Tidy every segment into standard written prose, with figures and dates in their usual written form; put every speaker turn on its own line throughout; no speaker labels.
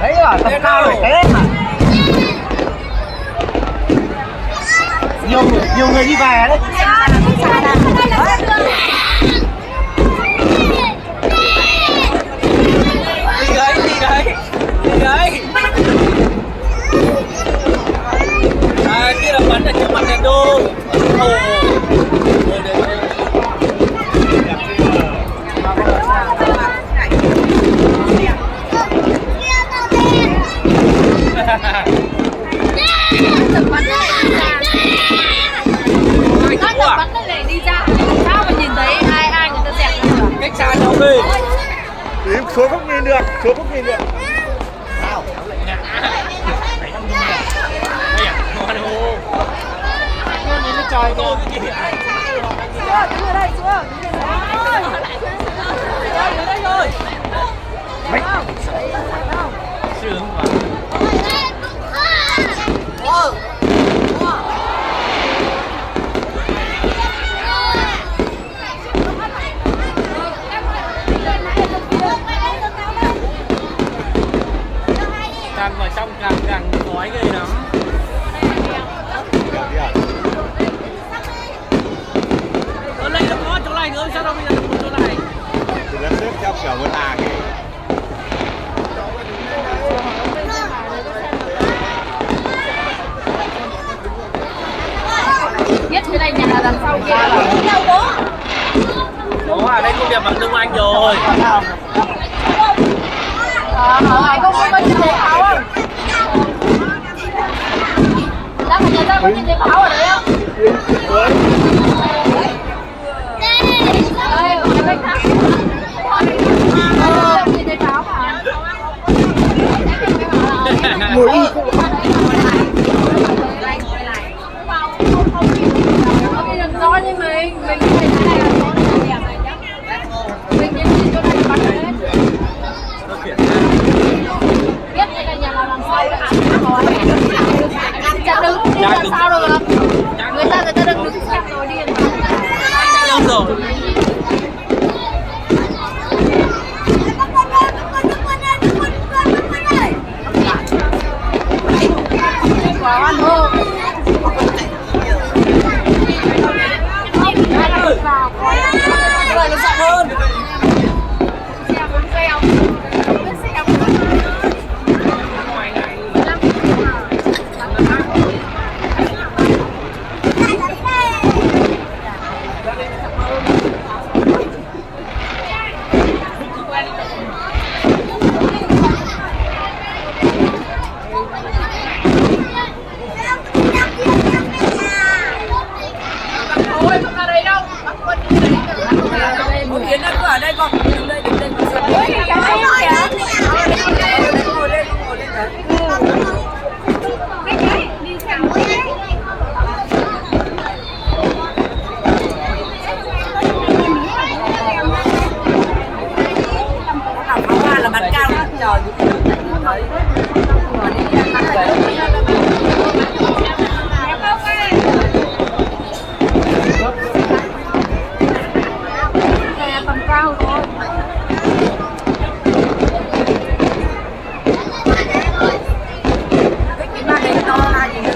Đấy là tầm cao phải thế mà. Nhiều người đi về đấy. Đi đấy. À, kia là bắn ở trước mặt đèn đô.
Bắn cái này đi ra, sao mà nhìn thấy ai người ta dẹp được?
Cách xa nhau đi. Xuống không nhìn được, Nào, kéo lại ngã. Đấy không nhìn được. Đây à, ngon hồ. Ngon đến trời tôi cái gì vậy?
Đứng ở đây, xuống. Ở đây rồi.
Mấy. Sướng quá. Càng vào trong càng khói ghê lắm. Ở đây nó có chỗ này nữa, sao đâu bây giờ nó chỗ này?
Thì nó xếp theo kiểu vườn à kìa.
Biết cái này nhà là đằng sau kia là
Đó à, đây công việc bằng Đông Anh rồi.
ở ngoài có nhìn thấy pháo không? Ra phải nhìn ra có nhìn thấy pháo ở đấy không? Đây, ở cái bên khác. Nhìn thấy pháo mà.
Ngồi đi.
Đừng nói với mình nhìn thấy cái này là nó đẹp này nhá. Mình nhìn chỗ này bắn hết. Biết đây là nhà là đằng sau đấy hả? Chả đứng làm sao được. Người ta đừng đứng xem rồi đi.
Đâu rồi?
Quá ăn hô. Người nó rộng hơn. Xem muốn xeo.
Yến đang ở đây con, đứng đây, đứng đây. Ngồi lên đấy. Pháo hoa là bắn cao lắm trời.
Tầm cao thôi.
Cái màn hình to là gì nữa?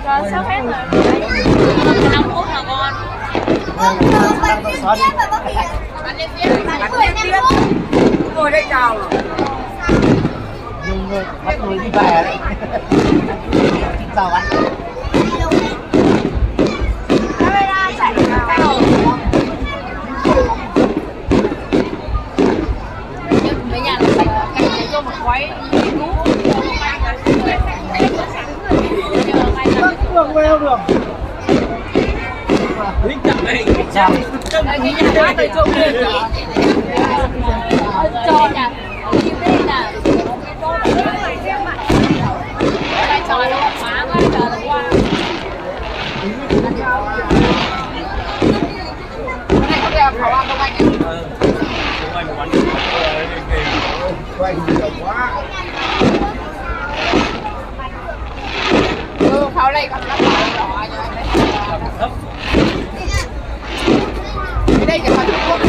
Rồi sao hết rồi? 5 phút là con. Bắn lên tiếp.
Ngồi đây chào rồi.
Nhiều người bắt người đi về đấy. Xin chào anh.
Camera chạy cao. Nhưng mấy nhà là cảnh này cho một quái cú.
Đường. Lính chặt này. Chào.
Cái nhà hát tới chỗ kia chị. Cho nhà. Đi bên nè. Đây trời nó phá quá trời nó qua.
quay một bắn quay nhiều quá.
เขาอะไรกับนักข่าวต่อไม่ได้จะมาทุกคน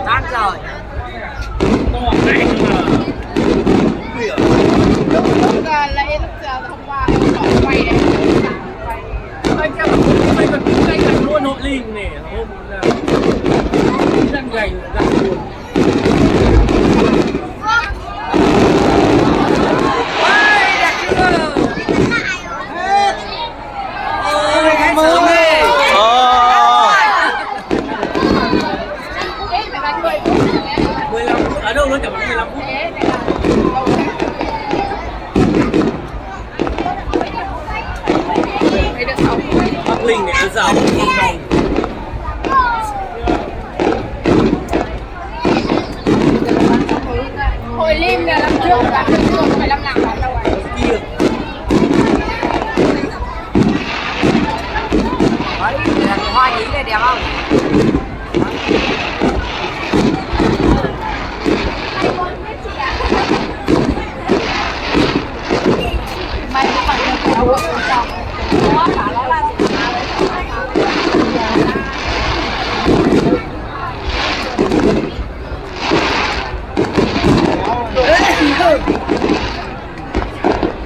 Tát rồi.
lúc lấy lúc giờ hôm qua quay đấy
Anh em mày còn kinh doanh gần luôn hội linh này hôm là đang gành đang buồn. Ở đâu nó chẳng có 15 phút. Bắc Linh này nó giàu.
Hồi Lim là năm trước phải năm nào bán đâu rồi.
Kia.
Đấy, là cái hoa nhí này đẹp không?
Mày có phải là kéo của chồng. Nó cả nó là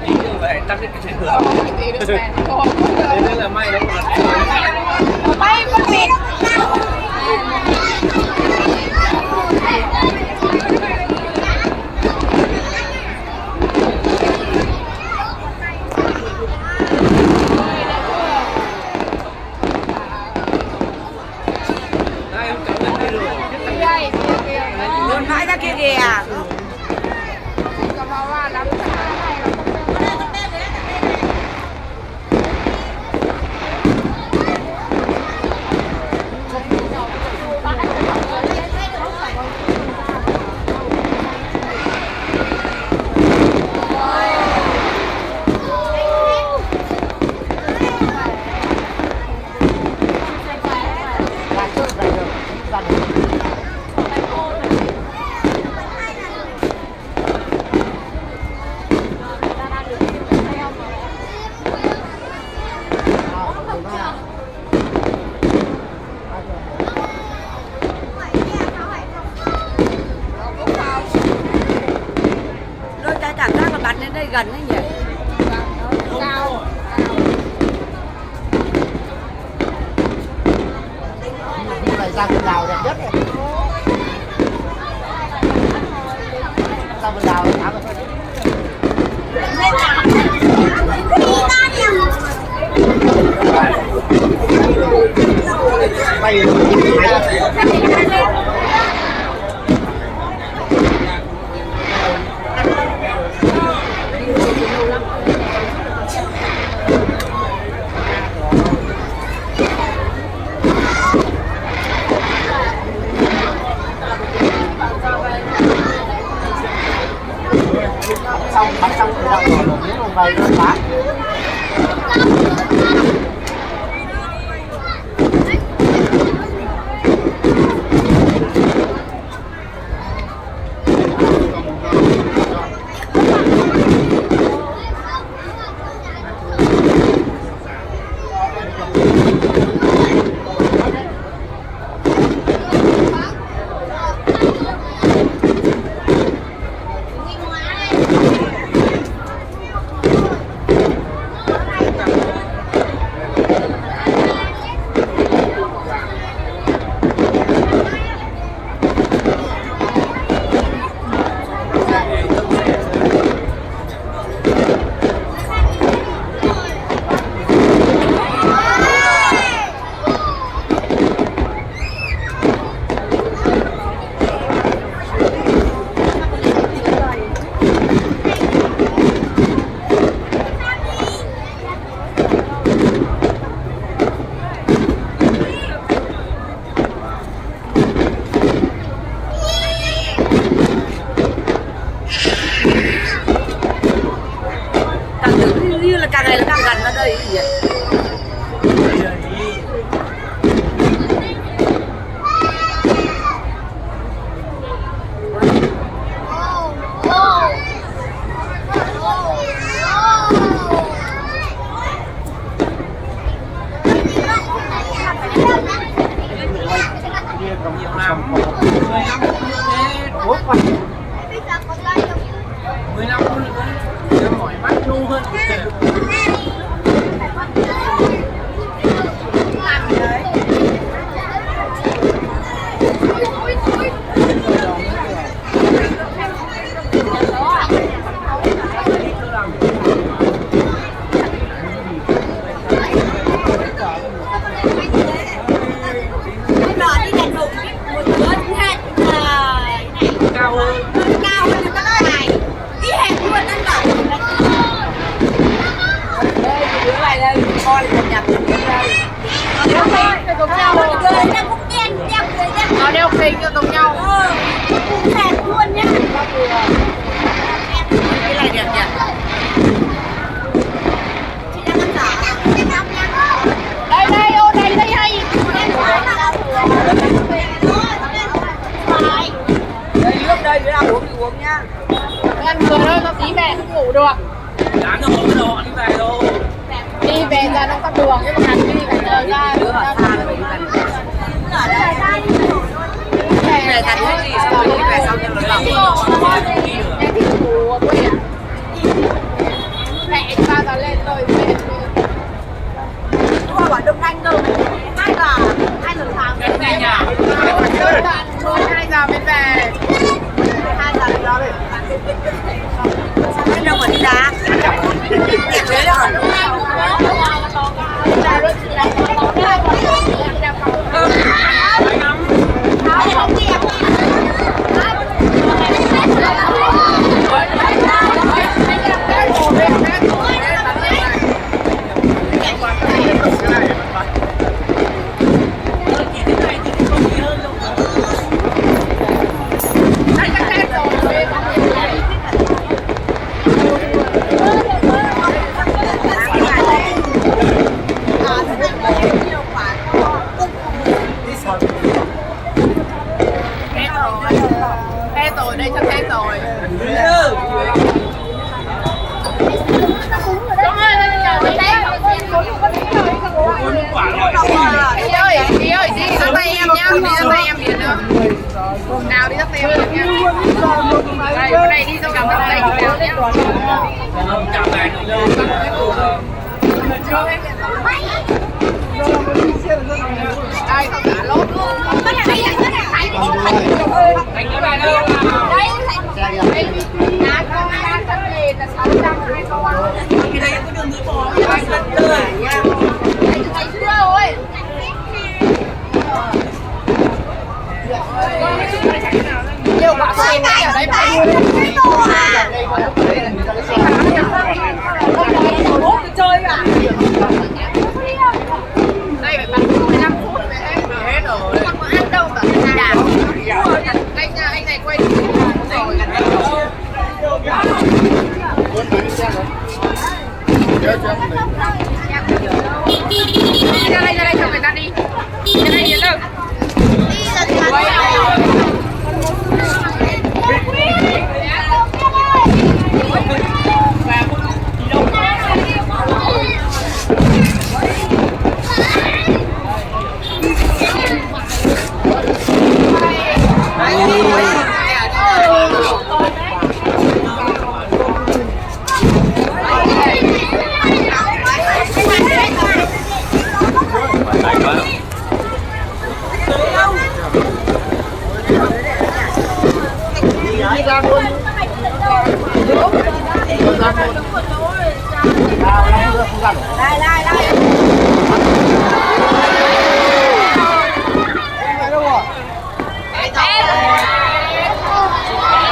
Đi như vậy tắt cái chuyện cửa. Thế là may nó còn
bay con vịt.
Luôn mãi ra kia kìa. Đôi tay cảm giác là bắn đến đây gần đấy nhỉ?
Sao?
Như vậy ra vườn đào đẹp nhất này. Ra vườn đào tháo vào thôi.
Bay
Xong bắn xong từ đầu rồi miếng còn vầy luôn bán. là càng ngày nó càng gần ra đây gì vậy?
Nó đeo kính cho cùng nhau.
Đẹp luôn nhá. Cái này đẹp nhỉ?
Đây đây, ô đây đây hay.
Đây nước đây, với uống thì uống nhá.
Ăn vừa thôi, nó tí về không ngủ được.
Đáng rồi cái đồ đi về đâu.
Đi về ra nó có đường, nhưng mà hắn đi phải chờ ra.
Về thật hết đi, xong rồi đi về sau cho nó lỏng.
Em thì ngủ quê à? Mẹ ba giờ lên rồi về.
Qua bảo Đông Anh đâu. 2 giờ sáng.
Cái này nhà.
2 giờ mới về.
2 giờ đi đó đi. Bên đâu mà đi đá. Đẹp đấy đâu.
Thế rồi, đây chắc thế rồi. Chị ơi, đi ra tay em nhá, đi ra tay em liền nữa. Nào đi ra tay em liền nhá. Đây, bên này đi xong cầm tay của em nhá.
Chào này đâu.
Đây, không cả lốt luôn. Anh ở đây đâu? Đây, đá con đá chân lề là 600 hai con.
Cái này có đường mũi bò, cái này là nha.
Anh thấy chưa rồi? Nhiều quả xanh này ở đây phải
chơi à?
đây phải bắn 15 phút mới hết rồi. Không có ăn đâu cả đạp. Anh này quay rồi. Đi ra đây cho người ta đi. Ra đây đến đâu? Đây.